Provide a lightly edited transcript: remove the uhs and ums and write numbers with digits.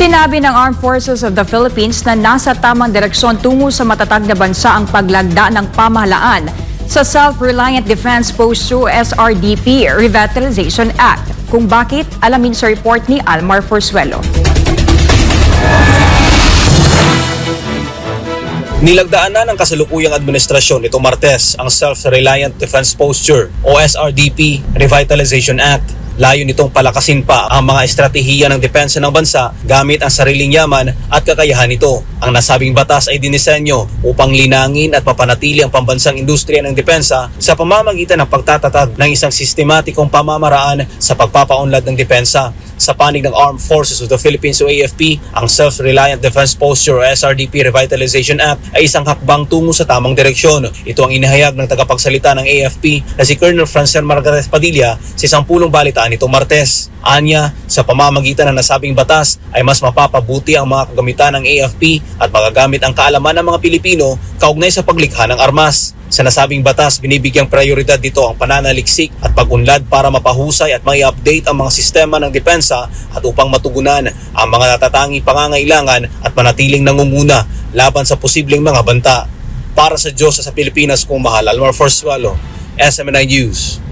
Sinabi ng Armed Forces of the Philippines na nasa tamang direksyon tungo sa matatag na bansa ang paglagda ng pamahalaan sa Self-Reliant Defense Posture SRDP Revitalization Act. Kung bakit, alamin sa report ni Almar Forzuelo. Nilagdaan na ng kasalukuyang administrasyon nito Martes ang Self-Reliant Defense Posture o SRDP Revitalization Act. Layo nitong palakasin pa ang mga estratehiya ng depensa ng bansa gamit ang sariling yaman at kakayahan nito. Ang nasabing batas ay dinisenyo upang linangin at mapanatili ang pambansang industriya ng depensa sa pamamagitan ng pagtatatag ng isang sistematikong pamamaraan sa pagpapaunlad ng depensa. Sa panig ng Armed Forces of the Philippines o AFP, ang Self-Reliant Defense Posture o SRDP Revitalization Act ay isang hakbang tungo sa tamang direksyon. Ito ang inihayag ng tagapagsalita ng AFP na si Colonel Francel Margaret Padilla sa isang pulong balitaan nitong Martes. Anya, sa pamamagitan ng nasabing batas ay mas mapapabuti ang mga kagamitan ng AFP at magagamit ang kaalaman ng mga Pilipino kaugnay sa paglikha ng armas. Sa nasabing batas, binibigyang prioridad dito ang pananaliksik at pag-unlad para mapahusay at mai-update ang mga sistema ng depensa at upang matugunan ang mga natatanging pangangailangan at manatiling nangunguna laban sa posibleng mga banta. Para sa Diyos sa Pilipinas kung mahal, Almar Forzuelo, SMNI News.